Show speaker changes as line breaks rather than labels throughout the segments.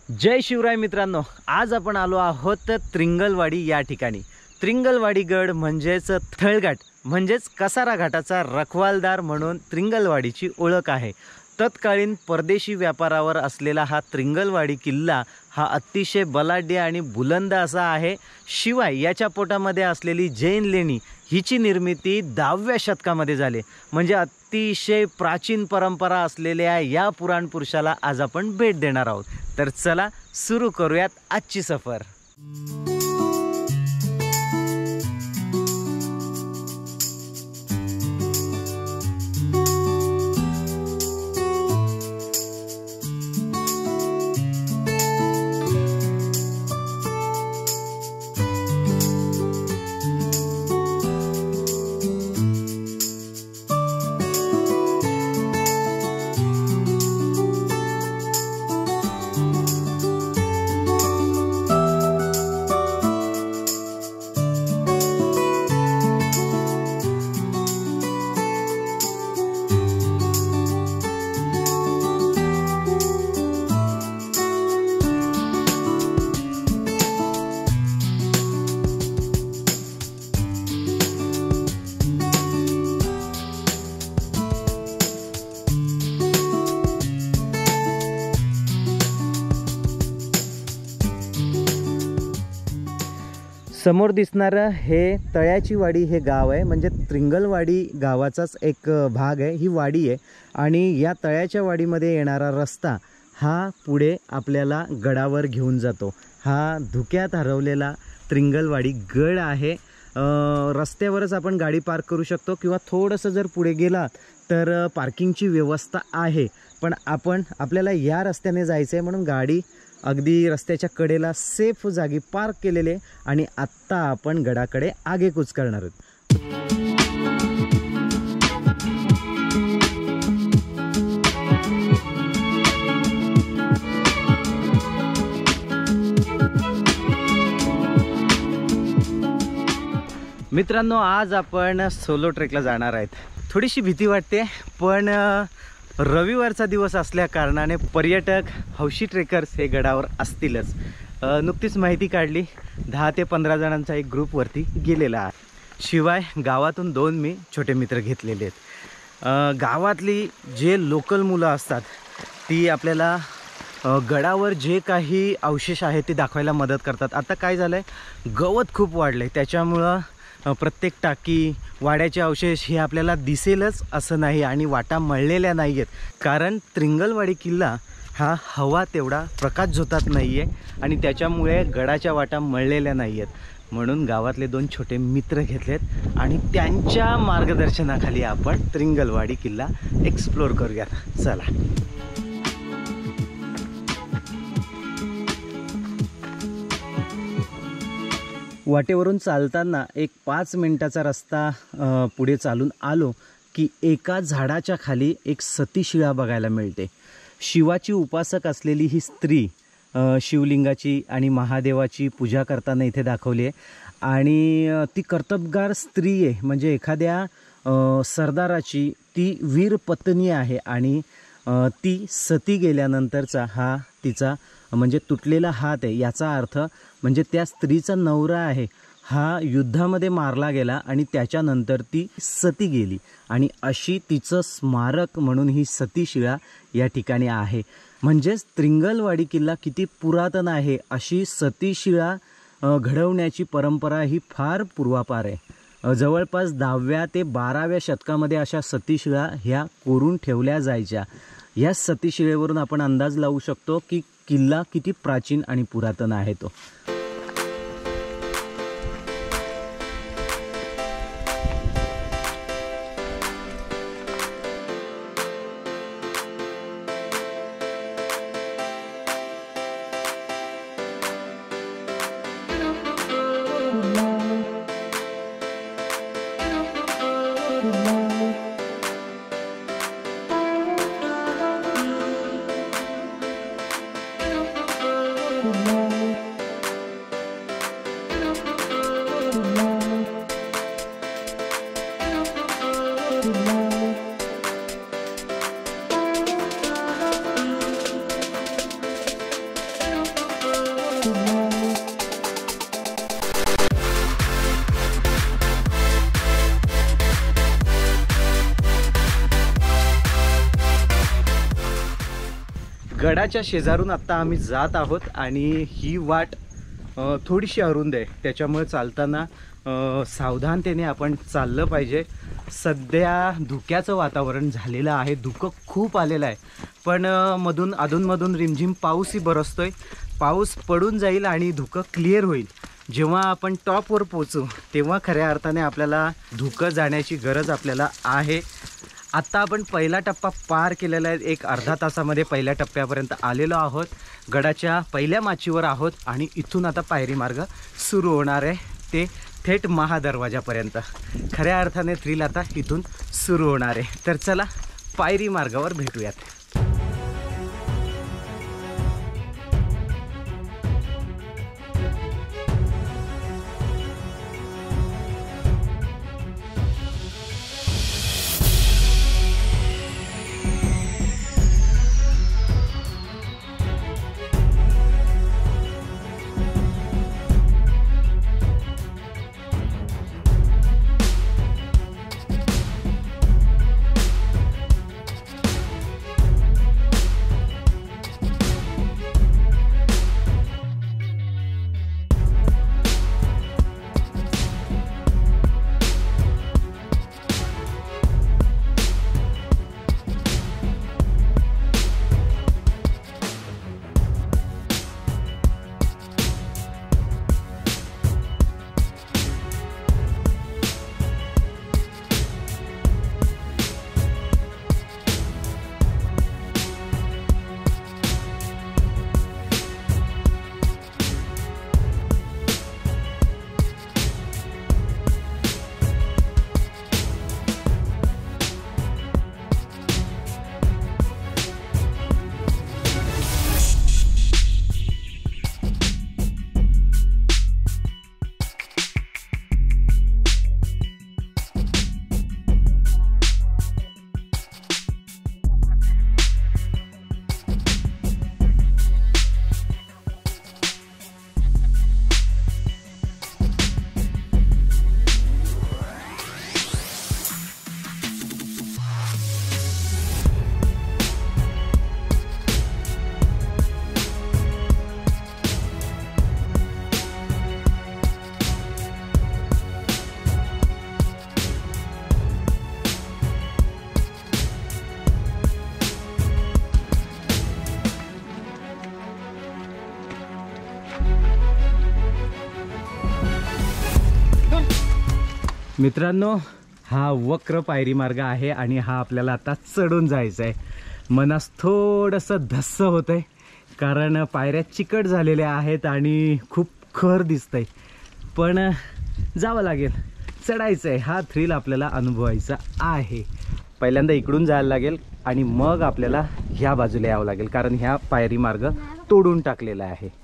जय शिवराय मित्रांनो, आज आपण आलो आहोत त्रिंगलवाडी या ठिकाणी। त्रिंगलवाडी गड म्हणजेच थळघाट म्हणजेच कसारा घाटाचा रखवालदार म्हणून त्रिंगलवाडीची ओळख आहे। तत्कालीन परदेशी व्यापारावर असलेला हा त्रिंगलवाडी किल्ला हा अतिशय बलाढ्य आणि बुलंद असा आहे। शिवाय याच्या पोटामध्ये असलेली जैन लेणी हिची निर्मिती 10व्या शतकामध्ये झाली। म्हणजे अतिशय प्राचीन परंपरा असलेल्या या पुराण पुरुषाला आज आपण भेट देणार आहोत। तर चला सुरू करूयात आजची सफर। समोर दिसणारं हे तळ्याची वाडी हे गाव आहे। म्हणजे त्रिंगलवाडी गावाचाच एक भाग आहे ही वाडी आहे। आणि या तळ्याच्या वाडीमध्ये येणारा रस्ता हा पुढे आपल्याला गडावर घेऊन जातो। हा धुक्यात हरवलेला त्रिंगलवाडी गड आहे। रस्त्यावरच आपण गाडी पार्क करू शकतो किंवा थोडंसं जर पुढे गेला तर पार्किंगची व्यवस्था आहे। पण आपल्याला या रस्त्याने जायचं आहे म्हणून गाडी अगदी रस्त्याच्या कडेला सेफ जागी पार्क केलेले आणि आत्ता आपण गडाकडे आगेकूच करणार आहोत। मित्रांनो, आज आपण सोलो ट्रेकला जाणार आहेत। थोडीशी भीती वाटते, पण रविवारचा दिवस असल्या कारणाने पर्यटक हौशी ट्रेकर्स हे गडावर असतीलच। नुकतीच माहिती काढली, 10 ते 15 जणांचा एक ग्रुप वरती गेलेला आहे। शिवाय गावातून 2 मी छोटे मित्र घेतलेले आहेत। गावातली जे लोकल मुलं असतात ती आपल्याला गडावर जे काही अवशेष आहेत ते दाखवायला मदत करतात। आता काय झालंय, गवत खूप वाढलंय, त्याच्यामुळं प्रत्येक टाकी वाड्याचे अवशेष हे आपल्याला दिसेलच असं नाही आणि वाटा मळलेल्या नाही आहेत। कारण त्रिंगलवाडी किल्ला हा हवा तेवढा प्रकाश झोतात नाही आहे आणि त्याच्यामुळे गडाच्या वाटा मळलेल्या नाही आहेत। म्हणून गावातले 2 छोटे मित्र घेतलेत आणि त्यांच्या मार्गदर्शनाखाली आपण त्रिंगलवाडी किल्ला एक्सप्लोर करूयात। चला। वाटेवरून चालताना एक 5 मिनिटाचा रस्ता पुढे चालून आलो की एका झाडाच्या खाली एक सतीशिळा बघायला मिळते। शिवाची उपासक असलेली ही स्त्री शिवलिंगाची आणि महादेवाची पूजा करताना इथे दाखवली आहे। आणि ती कर्तबगार स्त्री आहे, म्हणजे एखाद्या सरदाराची ती वीर पत्नी आहे आणि ती सती गेल्यानंतरचा हा तिचा म्हणजे तुटलेला हात आहे। याचा अर्थ म्हणजे त्या स्त्रीचा नवरा आहे हा युद्धामध्ये मारला गेला आणि त्याच्यानंतर ती सती गेली आणि अशी तिचं स्मारक म्हणून ही सतीशिळा या ठिकाणी आहे। म्हणजेच त्रिंगलवाडी किल्ला किती पुरातन आहे अशी सतीशिळा घडवण्याची परंपरा ही फार पूर्वापार आहे। जवळपास 10व्या ते 12व्या शतकामध्ये अशा सतीशिळा ह्या कोरून ठेवल्या जायच्या। या सतीशिळेवरून आपण अंदाज लावू शकतो की किल्ला किती प्राचीन आणि पुरातन आहे तो। गडाच्या शेजारून आत्ता आम्ही जात आहोत आणि ही वाट थोडीशी अरुंद आहे, त्याच्यामुळे चालताना सावधानतेने आपण चाललं पाहिजे. सध्या धुक्याचं वातावरण झालेलं आहे, धुकं खूप आलेलं आहे, पण अधूनमधून रिमझिम पाऊसही बरसतोय. पाऊस पडून जाईल आणि धुकं क्लिअर होईल. जेव्हा आपण टॉपवर पोचू तेव्हा खऱ्या अर्थाने आपल्याला धुकं जाण्याची गरज आपल्याला आहे. आत्ता आपण पहिला टप्पा पार केलेला आहे, एक अर्धा तासामध्ये पहिल्या टप्प्यापर्यंत आलेलो आहोत. गडाच्या पहिल्या माचीवर आहोत आणि इथून आता पायरी मार्ग सुरू होणार आहे, ते थेट महादरवाजापर्यंत. खऱ्या अर्थाने थ्रिल आता इथून सुरू होणार आहे. तर चला पायरी मार्गावर भेटूयात. मित्रांनो, हा वक्र पायरी मार्ग आहे आणि हा आपल्याला आता चढून जायचा आहे. मनास थोडंसं धस्स होत आहे, कारण पायऱ्या चिकट झालेल्या आहेत आणि खूप खर दिसतंय, पण जावं लागेल, चढायचं आहे. हा थ्रिल आपल्याला अनुभवायचा आहे. पहिल्यांदा इकडून जायला लागेल आणि मग आपल्याला ह्या बाजूला यावं लागेल, कारण ह्या पायरी मार्ग तोडून टाकलेला आहे.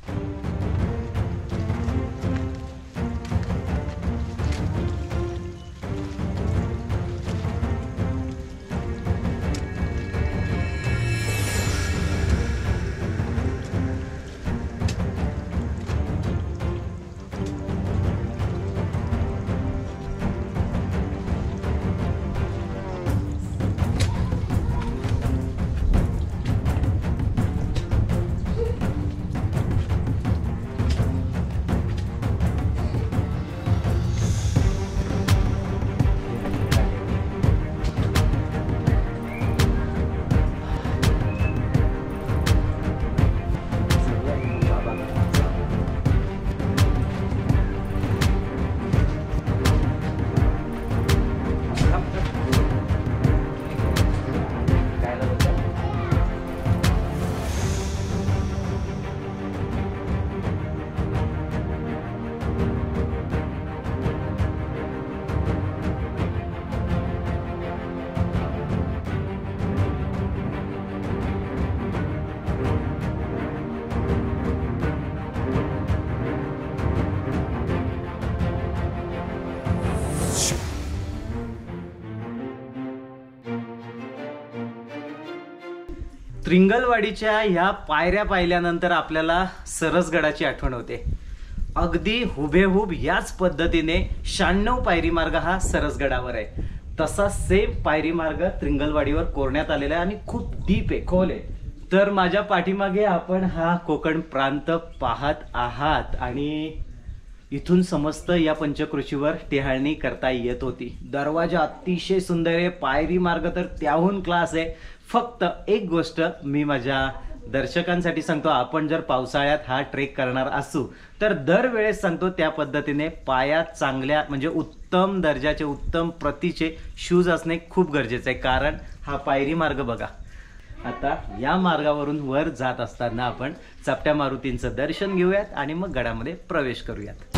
त्रिंगलवाडीच्या ह्या पायऱ्या पाहिल्यानंतर आपल्याला सरसगडाची आठवण होते. अगदी हुबेहूब याच पद्धतीने 96 पायरी मार्ग हा सरसगडावर आहे. तसा सेम पायरी मार्ग त्रिंगलवाडीवर कोरण्यात आलेला आहे आणि खूप डीप आहे, खोल आहे. तर माझ्या पाठीमागे आपण हा कोकण प्रांत पाहत आहात आणि इथून समस्त या पंचक्रोशीवर टेहाळणी करता येत होती. दरवाजा अतिशय सुंदर आहे, पायरी मार्ग तर त्याहून क्लास आहे. फक्त एक गोष्ट मी माझ्या दर्शकांसाठी सांगतो, आपण जर पावसाळ्यात हा ट्रेक करणार असू तर दरवेळेस सांगतो त्या पद्धतीने पायात चांगल्या म्हणजे उत्तम दर्जाचे उत्तम प्रतीचे शूज असणे खूप गरजेचे आहे. कारण हा पायरी मार्ग बघा. आता या मार्गावरून वर जात असताना आपण चपट्या मारुतींचं दर्शन घेऊयात आणि मग गडामध्ये प्रवेश करूयात.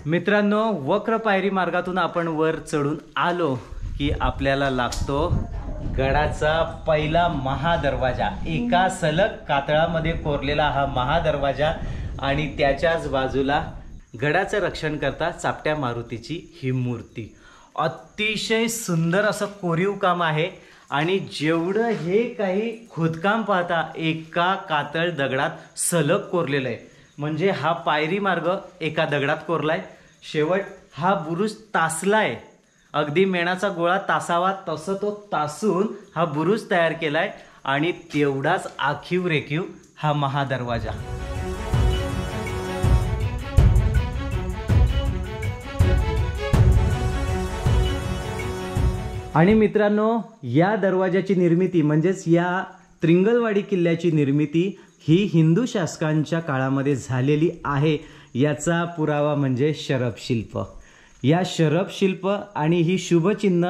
मित्रांनो, वक्र पायरी मार्गातून आपण वर चढून आलो की आपल्याला लागतो गडाचा पहिला महादरवाजा. एका सलग कातळामध्ये कोरलेला हा महादरवाजा आणि त्याच्याच बाजूला गडाचं रक्षण करता चापट्या मारुतीची ही मूर्ती. अतिशय सुंदर असं कोरीव काम आहे आणि जेवढं हे काही खोदकाम पाहता एका कातळ दगडात सलग कोरलेलं आहे. म्हणजे हा पायरी मार्ग एका दगडात कोरलाय. शेवट हा बुरुज तासलाय. अगदी मेणाचा गोळा तासावा तसं तो तासून हा बुरुज तयार केलाय आणि तेवढाच आखीव रेखीव हा महादरवाजा. आणि मित्रांनो, या दरवाजाची निर्मिती म्हणजेच या त्रिंगलवाडी किल्ल्याची निर्मिती ही हिंदू शासकांच्या काळामध्ये झालेली आहे. याचा पुरावा म्हणजे शरभशिल्प. या शरभशिल्प आणि ही शुभचिन्ह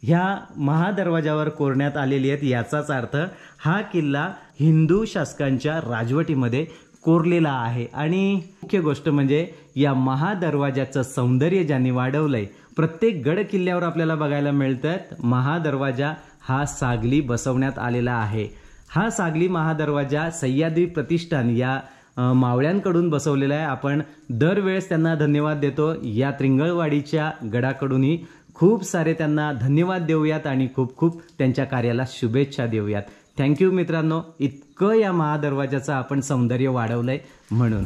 ह्या महादरवाजावर कोरण्यात आलेली आहेत. याचाच अर्थ हा किल्ला हिंदू शासकांच्या राजवटीमध्ये कोरलेला आहे. आणि मुख्य गोष्ट म्हणजे या महादरवाजाचं सौंदर्य ज्यांनी वाढवलंय, प्रत्येक गड किल्ल्यावर आपल्याला बघायला मिळतात महादरवाजा हा सागली बसवण्यात आलेला आहे. हा सागली महादरवाजा सह्याद्री प्रतिष्ठान या मावळ्यांकडून बसवलेला आहे. आपण दरवेळेस त्यांना धन्यवाद देतो. या त्रिंगलवाडीच्या गडाकडूनही खूप सारे त्यांना धन्यवाद देऊयात आणि खूप खूप त्यांच्या कार्याला शुभेच्छा देऊयात. थँक्यू मित्रांनो, इतकं या महादरवाजाचं आपण सौंदर्य वाढवलंय म्हणून.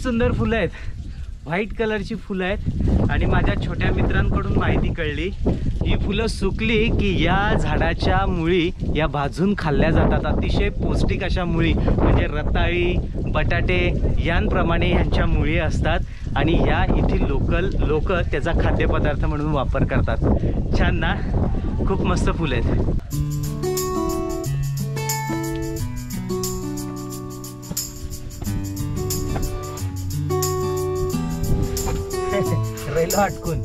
सुंदर फुलं आहेत, व्हाईट कलरची फुलं आहेत. आणि माझ्या छोट्या मित्रांकडून माहिती कळली, ही फुलं सुकली की या झाडाच्या मुळी या भाजून खाल्ल्या जातात. अतिशय पौष्टिक अशा मुळी, म्हणजे रताळी, बटाटे यांप्रमाणे ह्यांच्या मुळी असतात आणि ह्या इथील लोक त्याचा खाद्यपदार्थ म्हणून वापर करतात. छान ना, खूप मस्त फुलं आहेत. रेल्वे अटकून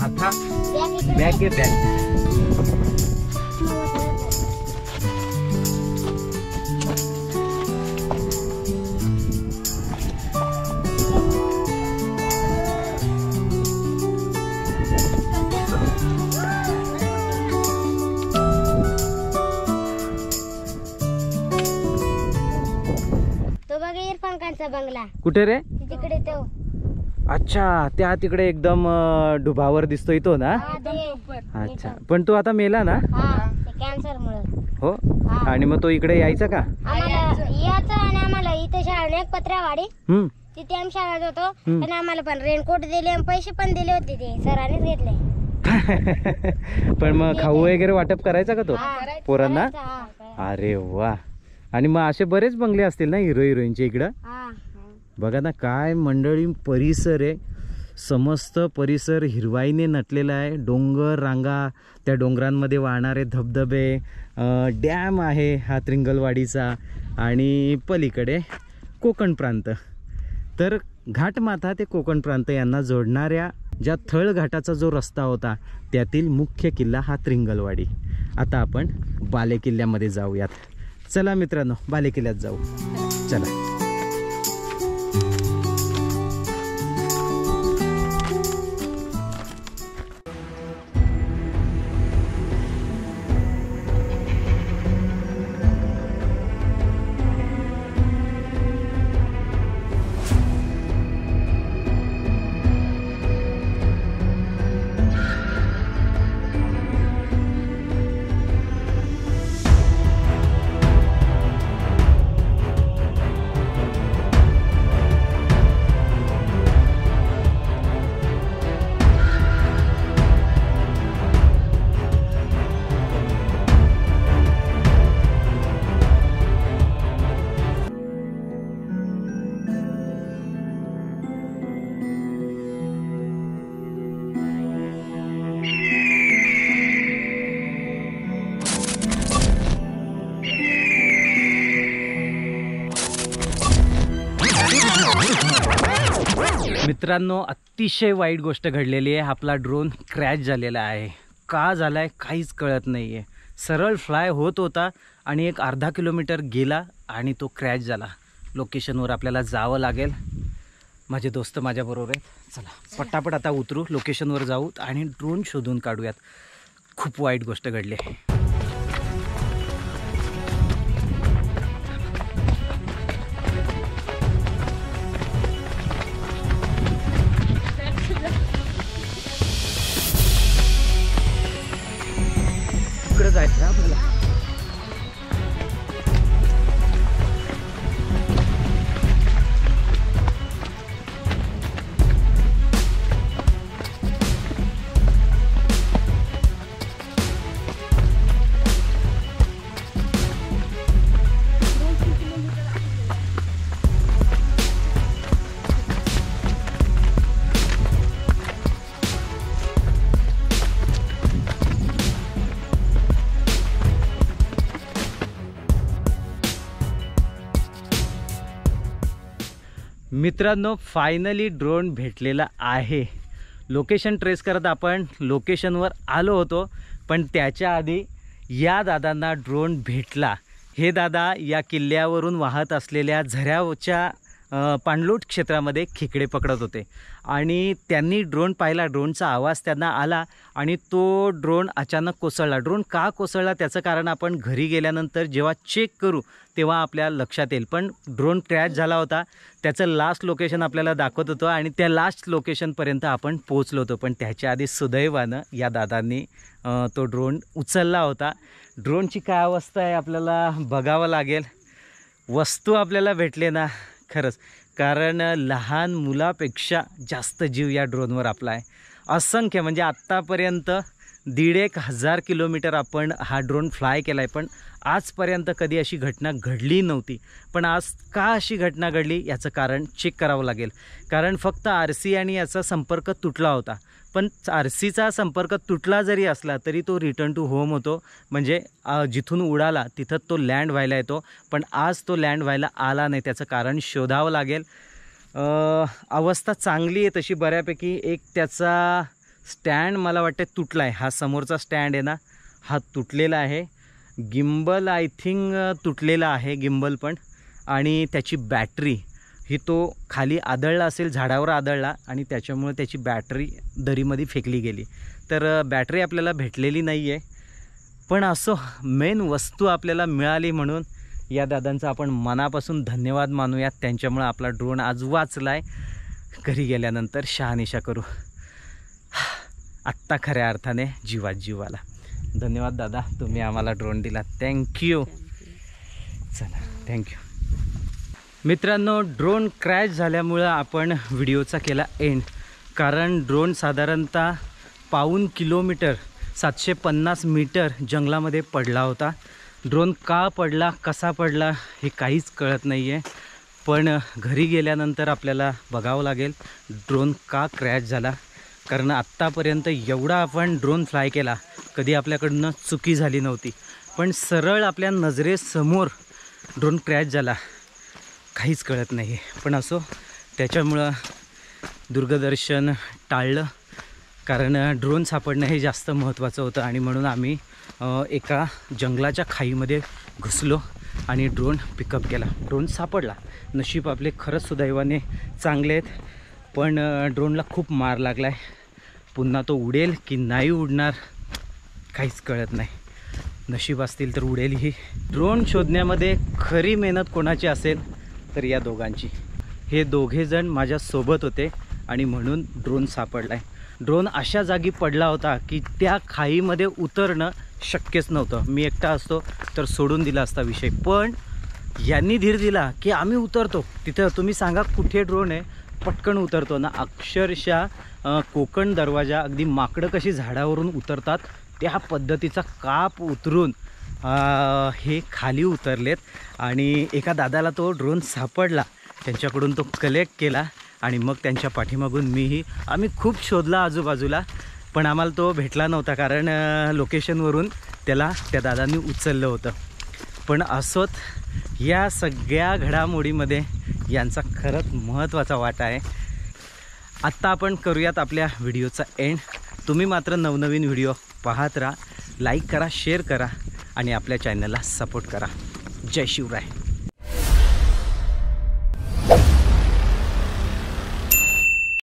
आता बॅग घे बॅग.
तो बघा इरफान खानचा बंगला
कुठे रे?
तिकडे तो.
अच्छा, त्या तिकडे एकदम डुबावर दिसतोय तो ना. अच्छा, पण तो आता मेला ना.
कॅन्सर मुळे.
हो, आणि मग तो इकडे यायचा का?
आम्हाला याचं आणि आम्हाला इथे शाळा एक पत्रावाडी, तिथे आम्ही शाळेत होतो. आणि आम्हाला पण रेनकोट दिले आणि पैसे पण दिले होते, ते सरांनीच घेतले.
पण मग खाऊ वगैरे वाटप करायचा का तो पोरांना? अरे वा. आणि मग असे बरेच बंगले असतील ना हिरो हिरोईनचे इकडं. बघा ना काय मंडळी परिसर आहे, समस्त परिसर हिरवाईने नटलेला आहे. डोंगर रांगा, त्या डोंगरांमध्ये वाहणारे धबधबे, डॅम आहे हा त्रिंगलवाडीचा, आणि पलीकडे कोकण प्रांत. तर घाटमाथा ते कोकण प्रांत यांना जोडणाऱ्या ज्या थळघाटाचा जो रस्ता होता त्यातील मुख्य किल्ला हा त्रिंगलवाडी. आता आपण बालेकिल्ल्यामध्ये जाऊयात. चला मित्रांनो, बालेकिल्ल्यात जाऊ. चला. मित्रांनो, अतिशय वाईट गोष्ट घडलेली आहे. आपला ड्रोन क्रॅश झालेला आहे. का झाला आहे काहीच कळत नाही आहे. सरळ फ्लाय होत होता आणि एक अर्धा किलोमीटर गेला आणि तो क्रॅश झाला. लोकेशनवर आपल्याला जावं लागेल. माझे दोस्त माझ्याबरोबर आहेत. चला पटापट आता उतरू, लोकेशनवर जाऊ आणि ड्रोन शोधून काढूयात. खूप वाईट गोष्ट घडली आहे. इकडे जायचं आहे आपल्याला. मित्रांनो, फायनली ड्रोन भेटलेला आहे. लोकेशन ट्रेस करत आपण लोकेशनवर आलो होतो, पण त्याच्या आधी या दादांना ड्रोन भेटला. हे दादा या किल्ल्यावरून वाहत असलेल्या झऱ्याच्या पाणलोट क्षेत्रामध्ये खेकडे पकडत होते आणि त्यांनी ड्रोन पाहिला. ड्रोनचा आवाज त्यांना आला आणि तो ड्रोन अचानक कोसळला. ड्रोन का कोसळला त्याचं कारण आपण घरी गेल्यानंतर जेव्हा चेक करू तेव्हा आपल्या लक्षात येईल. पण ड्रोन क्रॅश झाला होता, त्याचं लास्ट लोकेशन आपल्याला दाखवत होतं आणि त्या लास्ट लोकेशनपर्यंत आपण पोहोचलो होतो. पण त्याच्या आधी सुदैवानं या दादांनी तो ड्रोन उचलला होता. ड्रोनची काय अवस्था आहे आपल्याला बघावं लागेल. वस्तू आपल्याला भेटले ना, खरंच कारण लहान मुलापेक्षा जास्त जीव या ड्रोनवर आपला आहे. असंख्य म्हणजे आत्तापर्यंत 1,500 किलोमीटर आपण हा ड्रोन फ्लाय केला आहे, पण आजपर्यंत कधी अशी घटना घडली नव्हती. पण आज का अशी घटना घडली याचं कारण चेक करावं लागेल. कारण फक्त RC आणि याचा संपर्क तुटला होता, पण RCचा संपर्क तुटला जरी असला तरी तो रिटर्न टू होम होतो. म्हणजे जिथून उडाला तिथं तो लँड व्हायला येतो. पण आज तो लँड व्हायला आला नाही, त्याचं कारण शोधावं लागेल. अवस्था चांगली आहे तशी बऱ्यापैकी. एक त्याचा स्टँड मला वाटतं तुटला आहे. हा समोरचा स्टँड आहे ना, हा तुटलेला आहे. गिम्बल आय थिंक तुटलेला आहे, गिम्बल पण. आणि त्याची बॅटरी ही तो खाली आदळला असेल, झाडावर आदळला आणि त्याच्यामुळे त्याची बॅटरी दरीमध्ये फेकली गेली. तर बॅटरी आपल्याला भेटलेली नाही आहे. पण असो, मेन वस्तू आपल्याला मिळाली म्हणून या दादांचा आपण मनापासून धन्यवाद मानूयात. त्यांच्यामुळे आपला ड्रोन आज वाचला आहे. घरी गेल्यानंतर शहानिशा करू. आत्ता खऱ्या अर्थाने जीवात जीवाला. धन्यवाद दादा, तुम्ही आम्हाला ड्रोन दिला. थँक्यू. चला, थँक्यू. मित्रांनो, ड्रोन क्रॅश झाल्यामुळं आपण व्हिडिओचा केला एंड. कारण ड्रोन साधारणतः 5 किलोमीटर 750 मीटर जंगलामध्ये पडला होता. ड्रोन का पडला, कसा पडला हे काहीच कळत नाही आहे. पण घरी गेल्यानंतर आपल्याला बघावं लागेल ड्रोन का क्रॅश झाला. कारण आत्तापर्यंत एवढा आपण ड्रोन फ्लाय केला, कधी आपल्याकडनं चुकी झाली नव्हती. पण सरळ आपल्या नजरेसमोर ड्रोन क्रॅश झाला, काहीच कळत नाही आहे. पण असो, त्याच्यामुळं दूरदर्शन टाळलं. कारण ड्रोन सापडणं हे जास्त महत्त्वाचं होतं. आणि म्हणून आम्ही एका जंगलाच्या खाईमध्ये घुसलो आणि ड्रोन पिकअप केला. ड्रोन सापडला. नशीब आपले खरंच सुदैवाने चांगले आहेत. पण ड्रोनला खूप मार लागला आहे. पुन्हा तो उडेल की नाही उडणार काहीच कळत नाही. नशीब असतील तर उडेल. ही ड्रोन शोधण्यामध्ये खरी मेहनत कोणाची असेल तर या दोघांची. हे दोघेजण माझ्यासोबत होते आणि म्हणून ड्रोन सापडला आहे. ड्रोन अशा जागी पडला होता की त्या खाईमध्ये उतरणं शक्यच नव्हतं. मी एकटा असतो तर सोडून दिला असता विषय. पण यांनी धीर दिला की आम्ही उतरतो. तिथं तुम्ही सांगा कुठे ड्रोन आहे, पटकन उतरतो ना. अक्षरशः कोकण दरवाजा, अगदी माकडं कशी झाडावरून उतरतात त्या पद्धतीचा काप उतरून हे खाली उतरलेत. आणि एका दादाला तो ड्रोन सापडला, त्यांच्याकडून तो कलेक्ट केला आणि मग त्यांच्या पाठीमागून आम्ही खूप शोधला आजूबाजूला, पण आम्हाला तो भेटला नव्हता. कारण लोकेशनवरून त्या दादांनी उचललं होतं. पण असोत, या सगळ्या घडामोडीमध्ये यांचा खरंच महत्त्वाचा वाटा आहे. आत्ता आपण करूयात आपल्या व्हिडिओचा एंड. तुम्ही मात्र नवनवीन व्हिडिओ पाहत राहा, लाईक करा, शेअर करा आणि आपल्या चॅनलला सपोर्ट करा. जय शिवराय.